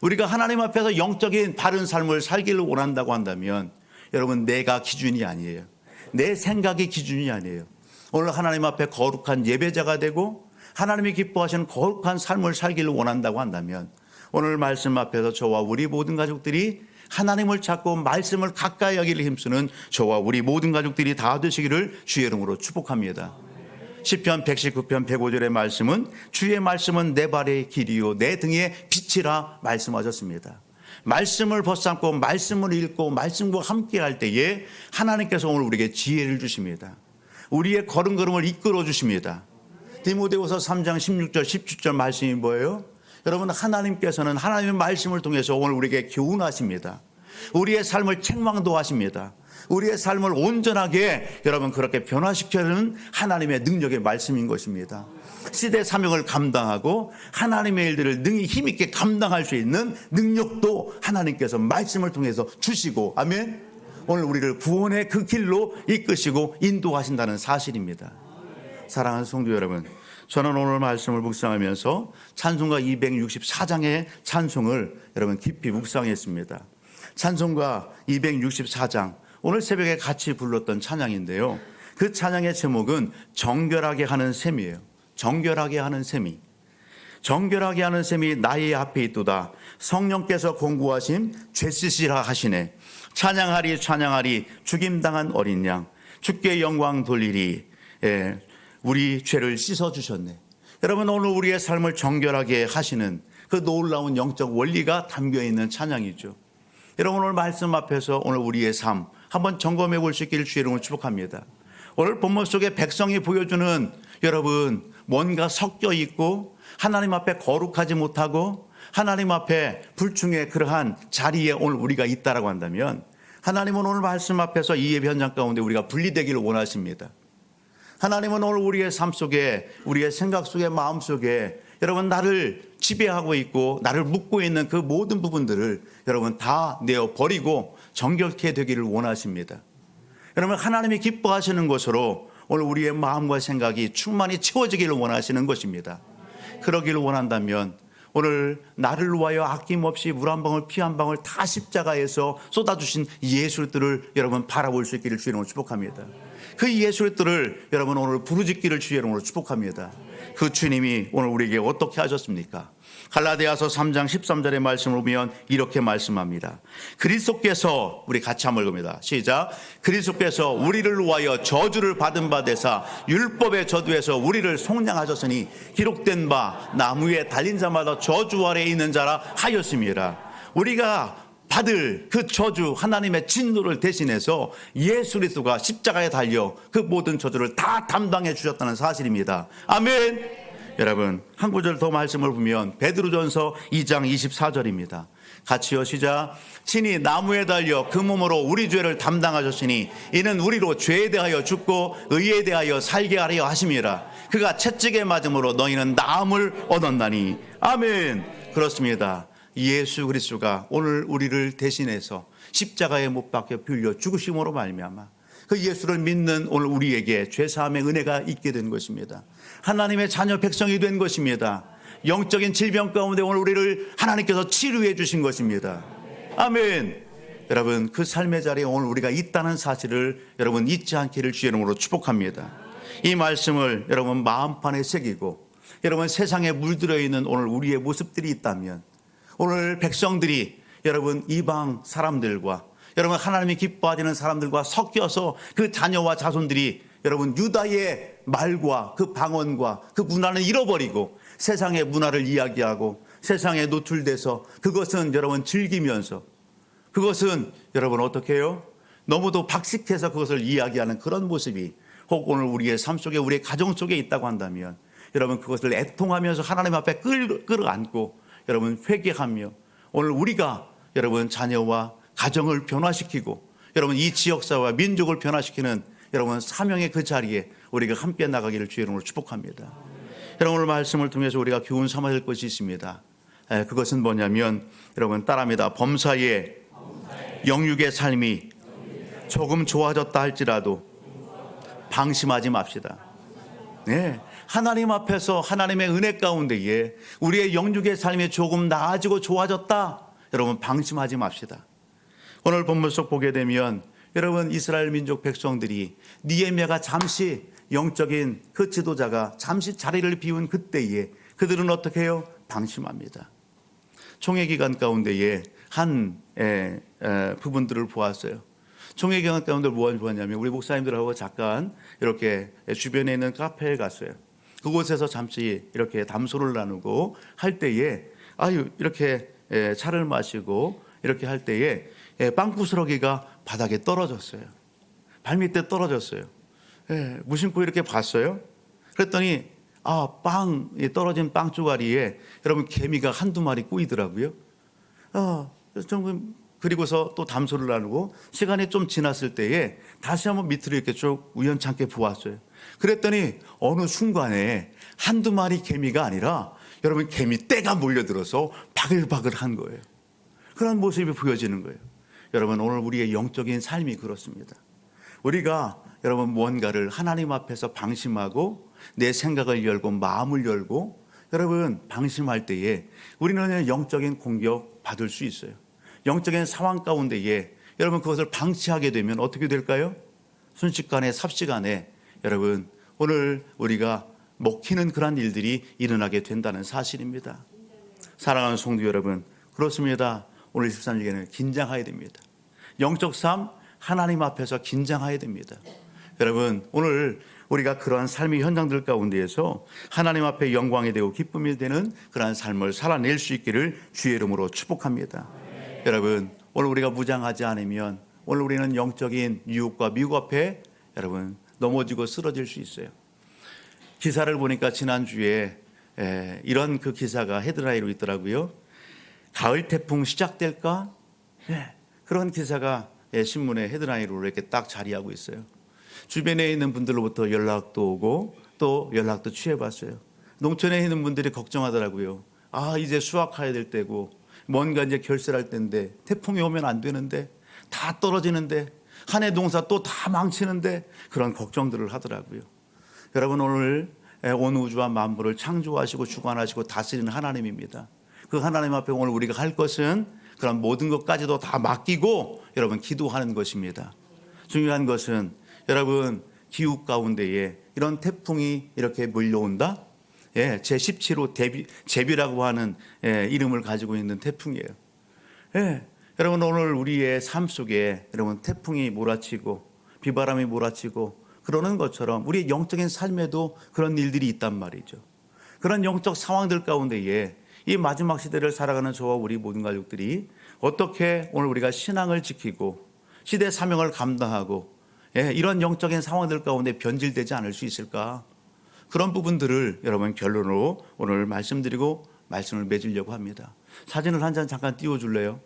우리가 하나님 앞에서 영적인 바른 삶을 살기를 원한다고 한다면 여러분 내가 기준이 아니에요. 내 생각이 기준이 아니에요. 오늘 하나님 앞에 거룩한 예배자가 되고 하나님이 기뻐하시는 거룩한 삶을 살기를 원한다고 한다면 오늘 말씀 앞에서 저와 우리 모든 가족들이 하나님을 찾고 말씀을 가까이 하기를 힘쓰는 저와 우리 모든 가족들이 다 되시기를 주의 이름으로 축복합니다. 시편 119편 105절의 말씀은 주의 말씀은 내 발의 길이요 내 등의 빛이라 말씀하셨습니다. 말씀을 벗삼고 말씀을 읽고 말씀과 함께 할 때에 하나님께서 오늘 우리에게 지혜를 주십니다. 우리의 걸음걸음을 이끌어 주십니다. 디모데후서 3장 16절 17절 말씀이 뭐예요? 여러분 하나님께서는 하나님의 말씀을 통해서 오늘 우리에게 교훈하십니다. 우리의 삶을 책망도 하십니다. 우리의 삶을 온전하게 여러분 그렇게 변화시켜주는 하나님의 능력의 말씀인 것입니다. 시대 사명을 감당하고 하나님의 일들을 능히 힘있게 감당할 수 있는 능력도 하나님께서 말씀을 통해서 주시고 아멘. 오늘 우리를 구원의 그 길로 이끄시고 인도하신다는 사실입니다. 사랑하는 성도 여러분, 저는 오늘 말씀을 묵상하면서 찬송가 264장의 찬송을 여러분 깊이 묵상했습니다. 찬송가 264장 오늘 새벽에 같이 불렀던 찬양인데요. 그 찬양의 제목은 정결하게 하는 셈이에요. 정결하게 하는 셈이. 정결하게 하는 셈이 나의 앞에 있도다. 성령께서 공고하심 죄쓰시라 하시네. 찬양하리 찬양하리 죽임당한 어린 양 주께 영광 돌리리. 우리 죄를 씻어주셨네. 여러분 오늘 우리의 삶을 정결하게 하시는 그 놀라운 영적 원리가 담겨있는 찬양이죠. 여러분 오늘 말씀 앞에서 오늘 우리의 삶 한번 점검해 볼 수 있기를 주의 이름으로 축복합니다. 오늘 본문 속에 백성이 보여주는 여러분 뭔가 섞여 있고 하나님 앞에 거룩하지 못하고 하나님 앞에 불충의 그러한 자리에 오늘 우리가 있다라고 한다면 하나님은 오늘 말씀 앞에서 이 예배 현장 가운데 우리가 분리되기를 원하십니다. 하나님은 오늘 우리의 삶 속에 우리의 생각 속에 마음 속에 여러분 나를 지배하고 있고 나를 묶고 있는 그 모든 부분들을 여러분 다 내어버리고 정결케 되기를 원하십니다. 여러분 하나님이 기뻐하시는 것으로 오늘 우리의 마음과 생각이 충만히 채워지기를 원하시는 것입니다. 그러기를 원한다면 오늘 나를 위하여 아낌없이 물 한 방울 피 한 방울 다 십자가에서 쏟아주신 예술들을 여러분 바라볼 수 있기를 주의 이름으로 축복합니다. 그 예술들을 여러분 오늘 부르짖기를 주의 이름으로 축복합니다. 그 주님이 오늘 우리에게 어떻게 하셨습니까? 갈라디아서 3장 13절의 말씀을 보면 이렇게 말씀합니다. 그리스도께서 우리 같이 한번 읽습니다. 시작. 그리스도께서 우리를 위하여 저주를 받은 바 되사 율법의 저주에서 우리를 속량하셨으니 기록된 바 나무에 달린 자마다 저주 아래에 있는 자라 하였습니다. 우리가 받을 그 저주 하나님의 진노를 대신해서 예수 그리스도가 십자가에 달려 그 모든 저주를 다 담당해 주셨다는 사실입니다. 아멘. 여러분 한 구절 더 말씀을 보면 베드로전서 2장 24절입니다. 같이요 시작. 친히 나무에 달려 그 몸으로 우리 죄를 담당하셨으니 이는 우리로 죄에 대하여 죽고 의에 대하여 살게 하려 하심이라. 그가 채찍에 맞음으로 너희는 나음을 얻었나니. 아멘. 그렇습니다. 예수 그리스도가 오늘 우리를 대신해서 십자가에 못 박혀 빌려 죽으심으로 말미암아 그 예수를 믿는 오늘 우리에게 죄사함의 은혜가 있게 된 것입니다. 하나님의 자녀 백성이 된 것입니다. 영적인 질병 가운데 오늘 우리를 하나님께서 치료해 주신 것입니다. 아멘. 여러분 그 삶의 자리에 오늘 우리가 있다는 사실을 여러분 잊지 않기를 주의 이름으로 축복합니다. 이 말씀을 여러분 마음판에 새기고 여러분 세상에 물들어 있는 오늘 우리의 모습들이 있다면 오늘 백성들이 여러분 이방 사람들과 여러분 하나님이 기뻐하시는 사람들과 섞여서 그 자녀와 자손들이 여러분 유다의 말과 그 방언과 그 문화는 잃어버리고 세상의 문화를 이야기하고 세상에 노출돼서 그것은 여러분 즐기면서 그것은 여러분 어떻게 해요? 너무도 박식해서 그것을 이야기하는 그런 모습이 혹 오늘 우리의 삶 속에 우리의 가정 속에 있다고 한다면 여러분 그것을 애통하면서 하나님 앞에 끌어안고 여러분 회개하며 오늘 우리가 여러분 자녀와 가정을 변화시키고 여러분 이 지역사회와 민족을 변화시키는 여러분 사명의 그 자리에 우리가 함께 나가기를 주의 이름으로 축복합니다. 여러분 오늘 말씀을 통해서 우리가 교훈 삼아야 될 것이 있습니다. 그것은 뭐냐면 여러분 따라합니다. 범사의 영육의 삶이 조금 좋아졌다 할지라도 방심하지 맙시다. 네, 하나님 앞에서 하나님의 은혜 가운데에 우리의 영육의 삶이 조금 나아지고 좋아졌다. 여러분 방심하지 맙시다. 오늘 본문 속 보게 되면 여러분 이스라엘 민족 백성들이 느헤미야가 잠시 영적인 그 지도자가 잠시 자리를 비운 그때에 그들은 어떻게 해요? 방심합니다. 총회 기간 가운데에 한 부분들을 보았어요. 총회 기간 가운데 무엇을 보았냐면 우리 목사님들하고 잠깐 이렇게 주변에 있는 카페에 갔어요. 그곳에서 잠시 이렇게 담소를 나누고 할 때에 이렇게 차를 마시고 이렇게 할 때에 빵부스러기가 바닥에 떨어졌어요. 발밑에 떨어졌어요. 무심코 이렇게 봤어요. 그랬더니 빵이 떨어진 빵 쪼가리에 여러분 개미가 한두 마리 꼬이더라고요. 그리고서 또 담소를 나누고 시간이 좀 지났을 때에 다시 한번 밑으로 이렇게 쭉 우연찮게 보았어요. 그랬더니 어느 순간에 한두 마리 개미가 아니라 여러분 개미 떼가 몰려들어서 바글바글한 거예요. 그런 모습이 보여지는 거예요. 여러분 오늘 우리의 영적인 삶이 그렇습니다. 우리가 여러분 무언가를 하나님 앞에서 방심하고 내 생각을 열고 마음을 열고 여러분 방심할 때에 우리는 영적인 공격 받을 수 있어요. 영적인 상황 가운데에 여러분 그것을 방치하게 되면 어떻게 될까요? 순식간에 삽시간에 여러분 오늘 우리가 먹히는 그런 일들이 일어나게 된다는 사실입니다. 사랑하는 성도 여러분 그렇습니다. 오늘 23일에는 긴장해야 됩니다. 영적 삶 하나님 앞에서 긴장해야 됩니다. 여러분 오늘 우리가 그러한 삶의 현장들 가운데에서 하나님 앞에 영광이 되고 기쁨이 되는 그러한 삶을 살아낼 수 있기를 주의 이름으로 축복합니다. 여러분 오늘 우리가 무장하지 않으면 오늘 우리는 영적인 유혹과 미혹 앞에 여러분 넘어지고 쓰러질 수 있어요. 기사를 보니까 지난주에 이런 그 기사가 헤드라인으로 있더라고요. 가을 태풍 시작될까? 그런 기사가 신문에 헤드라인으로 이렇게 딱 자리하고 있어요. 주변에 있는 분들로부터 연락도 오고 또 연락도 취해봤어요. 농촌에 있는 분들이 걱정하더라고요. 이제 수확해야 될 때고 뭔가 이제 결실할 때인데 태풍이 오면 안 되는데 다 떨어지는데 한 해 농사 또 다 망치는데 그런 걱정들을 하더라고요. 여러분, 오늘 온 우주와 만물을 창조하시고 주관하시고 다스리는 하나님입니다. 그 하나님 앞에 오늘 우리가 할 것은 그런 모든 것까지도 다 맡기고 여러분 기도하는 것입니다. 중요한 것은 여러분 기후 가운데에 이런 태풍이 이렇게 몰려온다. 제17호 제비라고 하는 이름을 가지고 있는 태풍이에요. 여러분, 오늘 우리의 삶 속에 여러분 태풍이 몰아치고 비바람이 몰아치고 그러는 것처럼 우리의 영적인 삶에도 그런 일들이 있단 말이죠. 그런 영적 상황들 가운데에 이 마지막 시대를 살아가는 저와 우리 모든 가족들이 어떻게 오늘 우리가 신앙을 지키고 시대 사명을 감당하고 이런 영적인 상황들 가운데 변질되지 않을 수 있을까? 그런 부분들을 여러분 결론으로 오늘 말씀드리고 말씀을 맺으려고 합니다. 사진을 한 장 잠깐 띄워줄래요?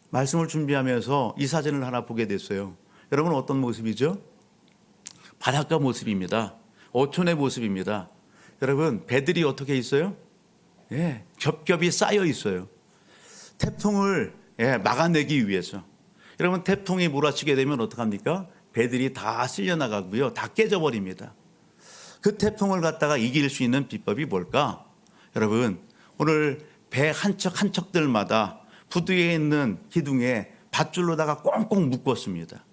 말씀을 준비하면서 이 사진을 하나 보게 됐어요. 여러분, 어떤 모습이죠? 바닷가 모습입니다. 어촌의 모습입니다. 여러분, 배들이 어떻게 있어요? 겹겹이 쌓여 있어요. 태풍을 막아내기 위해서. 여러분, 태풍이 몰아치게 되면 어떡합니까? 배들이 다 쓸려 나가고요, 다 깨져버립니다. 그 태풍을 갖다가 이길 수 있는 비법이 뭘까? 여러분, 오늘 배 한 척 한 척들마다 부두에 있는 기둥에 밧줄로다가 꽁꽁 묶었습니다.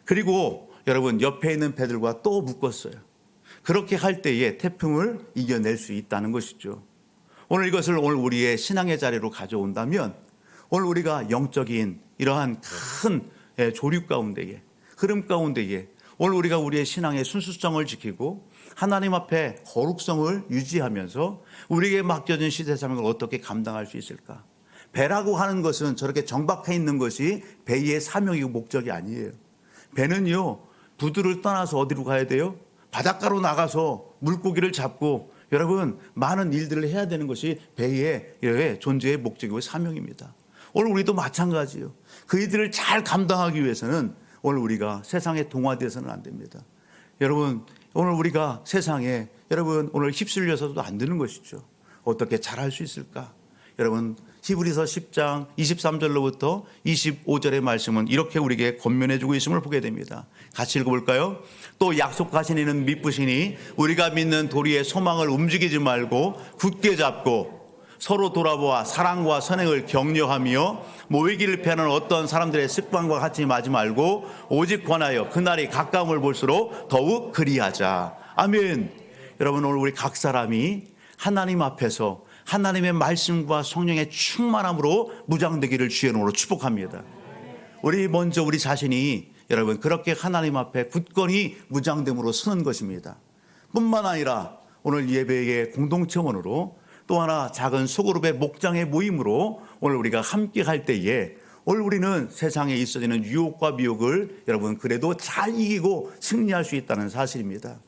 그리고 여러분 옆에 있는 배들과 또 묶었어요. 그렇게 할 때에 태풍을 이겨낼 수 있다는 것이죠. 오늘 이것을 오늘 우리의 신앙의 자리로 가져온다면 오늘 우리가 영적인 이러한 큰 조류 가운데에 흐름 가운데에 오늘 우리가 우리의 신앙의 순수성을 지키고 하나님 앞에 거룩성을 유지하면서 우리에게 맡겨진 시대 사명을 어떻게 감당할 수 있을까? 배라고 하는 것은 저렇게 정박해 있는 것이 배의 사명이고 목적이 아니에요. 배는요, 부두를 떠나서 어디로 가야 돼요? 바닷가로 나가서 물고기를 잡고 여러분 많은 일들을 해야 되는 것이 배의 존재의 목적이고 사명입니다. 오늘 우리도 마찬가지예요. 그 일들을 잘 감당하기 위해서는 오늘 우리가 세상에 동화되어서는 안 됩니다. 여러분, 오늘 우리가 세상에 여러분 오늘 휩쓸려서도 안 되는 것이죠. 어떻게 잘할 수 있을까? 여러분, 히브리서 10장 23절로부터 25절의 말씀은 이렇게 우리에게 권면해주고 있음을 보게 됩니다. 같이 읽어볼까요? 또 약속하신 이는 미쁘시니 우리가 믿는 도리의 소망을 움직이지 말고 굳게 잡고 서로 돌아보아 사랑과 선행을 격려하며 모이기를 피하는 어떤 사람들의 습관과 같이 마지 말고 오직 권하여 그날이 가까움을 볼수록 더욱 그리하자. 아멘. 여러분, 오늘 우리 각 사람이 하나님 앞에서 하나님의 말씀과 성령의 충만함으로 무장되기를 주의 이름으로 축복합니다. 우리 먼저 우리 자신이 여러분 그렇게 하나님 앞에 굳건히 무장됨으로 서는 것입니다. 뿐만 아니라 오늘 예배의 공동체원으로 또 하나 작은 소그룹의 목장의 모임으로 오늘 우리가 함께 할 때에 오늘 우리는 세상에 있어지는 유혹과 미혹을 여러분 그래도 잘 이기고 승리할 수 있다는 사실입니다.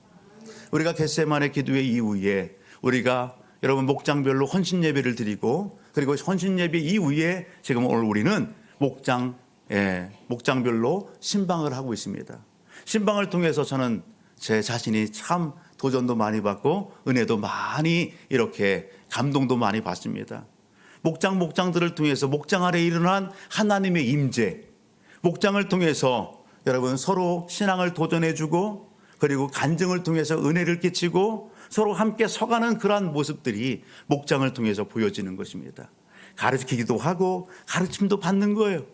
우리가 겟세마네 기도회 이후에 우리가 여러분 목장별로 헌신 예배를 드리고 그리고 헌신 예배 이후에 지금 오늘 우리는 목장별로 신방을 하고 있습니다. 신방을 통해서 저는 제 자신이 참 도전도 많이 받고 은혜도 많이 이렇게 감동도 많이 받습니다. 목장들을 통해서 목장 아래 일어난 하나님의 임재, 목장을 통해서 여러분 서로 신앙을 도전해주고 그리고 간증을 통해서 은혜를 끼치고 서로 함께 서가는 그러한 모습들이 목장을 통해서 보여지는 것입니다. 가르치기도 하고 가르침도 받는 거예요.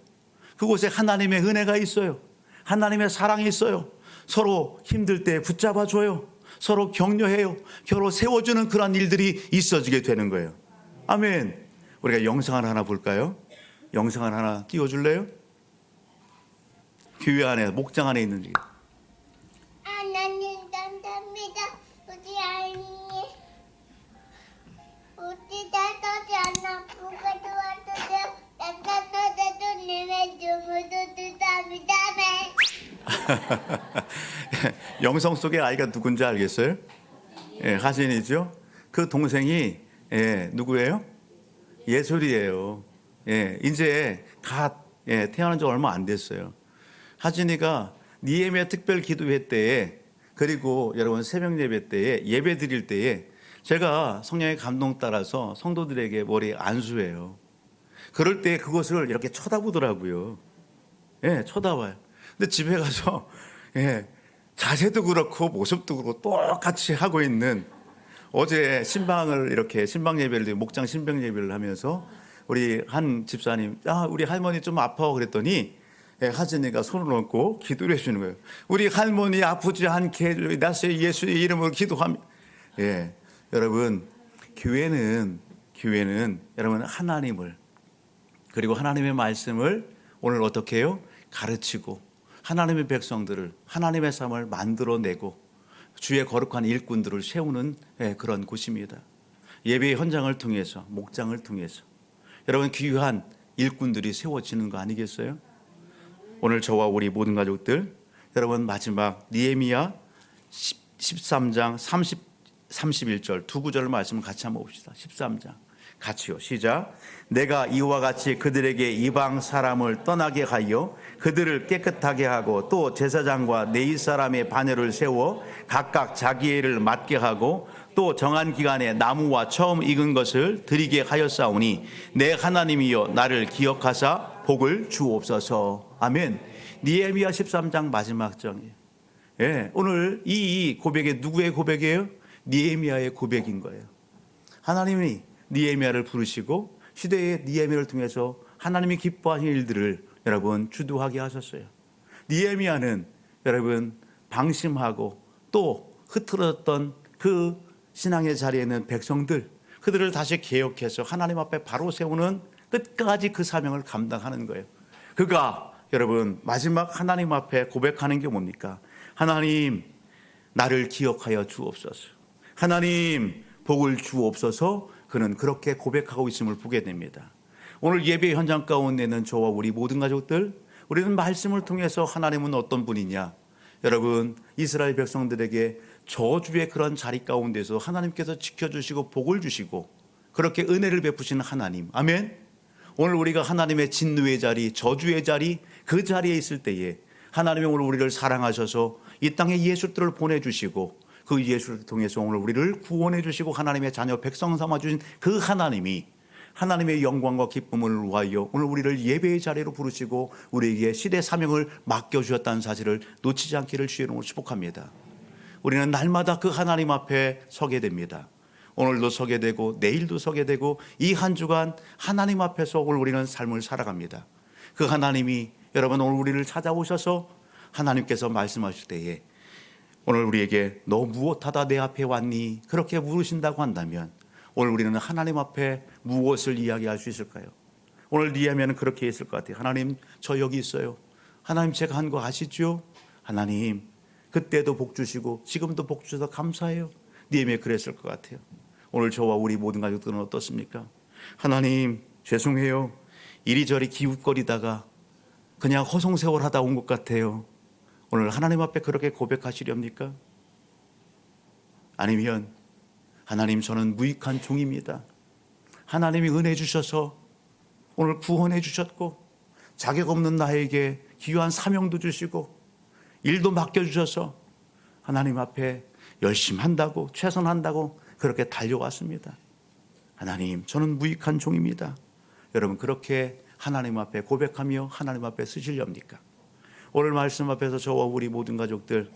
그곳에 하나님의 은혜가 있어요. 하나님의 사랑이 있어요. 서로 힘들 때 붙잡아줘요. 서로 격려해요. 서로 세워주는 그런 일들이 있어지게 되는 거예요. 아멘. 우리가 영상을 하나 볼까요? 영상을 하나 띄워줄래요? 교회 안에 목장 안에 있는 일. 하나님 감사합니다. 우리 아이니 우리 다섯이 안 아프고 도와주세요. 나타나도 님의 주무도 감사합니다. 영성 속의 아이가 누군지 알겠어요? 예, 하진이죠. 그 동생이 누구예요? 예솔이에요. 예, 이제 태어난 지 얼마 안 됐어요. 하진이가 니에미아 특별 기도회 때에, 그리고 여러분 새벽 예배 때에, 예배 드릴 때에 제가 성령의 감동 따라서 성도들에게 머리 안수해요. 그럴 때 그것을 이렇게 쳐다보더라고요. 예, 쳐다봐요. 근데 집에 가서 자세도 그렇고 모습도 그렇고 똑같이 하고 있는, 어제 신방을 이렇게 신방 예배를, 목장 신방 예배를 하면서 우리 한 집사님, 우리 할머니 좀 아파 그랬더니 하진이가 손을 얹고 기도를 해주는 거예요. 우리 할머니 아프지 않게 해줘요. 나의 예수의 이름으로 기도합니다. 예, 여러분 교회는 여러분 하나님을, 그리고 하나님의 말씀을 오늘 어떻게 해요? 가르치고 하나님의 백성들을, 하나님의 삶을 만들어내고 주의 거룩한 일꾼들을 세우는 그런 곳입니다. 예배의 현장을 통해서, 목장을 통해서 여러분 귀한 일꾼들이 세워지는 거 아니겠어요? 오늘 저와 우리 모든 가족들, 여러분 마지막 니에미야 13장 31절 두 구절 말씀을 같이 한번 봅시다. 13장 같이요. 시작. 내가 이와 같이 그들에게 이방 사람을 떠나게 하여 그들을 깨끗하게 하고, 또 제사장과 네이 사람의 반열을 세워 각각 자기의 일을 맡게 하고, 또 정한 기간에 나무와 처음 익은 것을 드리게 하였사오니 내 하나님이여 나를 기억하사 복을 주옵소서. 아멘. 니에미야 13장 마지막 장이에요. 오늘 이 고백이 누구의 고백이에요? 니에미야의 고백인 거예요. 하나님이 니에미야를 부르시고 시대의 니에미야를 통해서 하나님이 기뻐하신 일들을 여러분 주도하게 하셨어요. 니에미야는 여러분 방심하고 또 흐트러졌던 그 신앙의 자리에 있는 백성들, 그들을 다시 개혁해서 하나님 앞에 바로 세우는 끝까지 그 사명을 감당하는 거예요. 그가 여러분 마지막 하나님 앞에 고백하는 게 뭡니까? 하나님 나를 기억하여 주옵소서. 하나님 복을 주옵소서. 그는 그렇게 고백하고 있음을 보게 됩니다. 오늘 예배 현장 가운데는 저와 우리 모든 가족들, 우리는 말씀을 통해서 하나님은 어떤 분이냐, 여러분 이스라엘 백성들에게 저주의 그런 자리 가운데서 하나님께서 지켜주시고 복을 주시고 그렇게 은혜를 베푸시는 하나님. 아멘. 오늘 우리가 하나님의 진노의 자리, 저주의 자리, 그 자리에 있을 때에 하나님이 오늘 우리를 사랑하셔서 이 땅에 예수들을 보내주시고 그 예수를 통해서 오늘 우리를 구원해 주시고 하나님의 자녀 백성 삼아 주신 그 하나님이 하나님의 영광과 기쁨을 위하여 오늘 우리를 예배의 자리로 부르시고 우리에게 시대 사명을 맡겨주셨다는 사실을 놓치지 않기를 주의 이름으로 축복합니다. 우리는 날마다 그 하나님 앞에 서게 됩니다. 오늘도 서게 되고 내일도 서게 되고 이 한 주간 하나님 앞에서 오늘 우리는 삶을 살아갑니다. 그 하나님이 여러분 오늘 우리를 찾아오셔서 하나님께서 말씀하실 때에 오늘 우리에게 너 무엇하다 내 앞에 왔니? 그렇게 물으신다고 한다면 오늘 우리는 하나님 앞에 무엇을 이야기할 수 있을까요? 오늘 니에미야는 그렇게 했을 것 같아요. 하나님 저 여기 있어요. 하나님 제가 한 거 아시죠? 하나님 그때도 복 주시고 지금도 복 주셔서 감사해요. 니에미야 그랬을 것 같아요. 오늘 저와 우리 모든 가족들은 어떻습니까? 하나님 죄송해요. 이리저리 기웃거리다가 그냥 허송세월하다 온 것 같아요. 오늘 하나님 앞에 그렇게 고백하시렵니까? 아니면 하나님 저는 무익한 종입니다. 하나님이 은혜 주셔서 오늘 구원해 주셨고 자격 없는 나에게 귀한 사명도 주시고 일도 맡겨주셔서 하나님 앞에 열심히 한다고 최선한다고 그렇게 달려왔습니다. 하나님 저는 무익한 종입니다. 여러분 그렇게 하나님 앞에 고백하며 하나님 앞에 쓰시렵니까? 오늘 말씀 앞에서 저와 우리 모든 가족들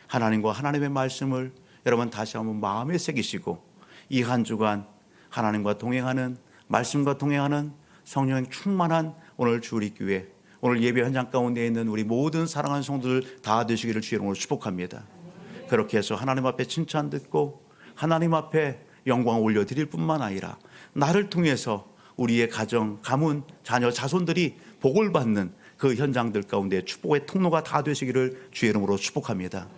하나님과 하나님의 말씀을 여러분 다시 한번 마음에 새기시고 이 한 주간 하나님과 동행하는, 말씀과 동행하는 성령 충만한 오늘 주립교회, 오늘 예배 현장 가운데 있는 우리 모든 사랑하는 성도들 다 되시기를 주의 이름으로 축복합니다. 그렇게 해서 하나님 앞에 칭찬 듣고 하나님 앞에 영광을 올려드릴 뿐만 아니라 나를 통해서 우리의 가정, 가문, 자녀, 자손들이 복을 받는 그 현장들 가운데 축복의 통로가 다 되시기를 주의 이름으로 축복합니다.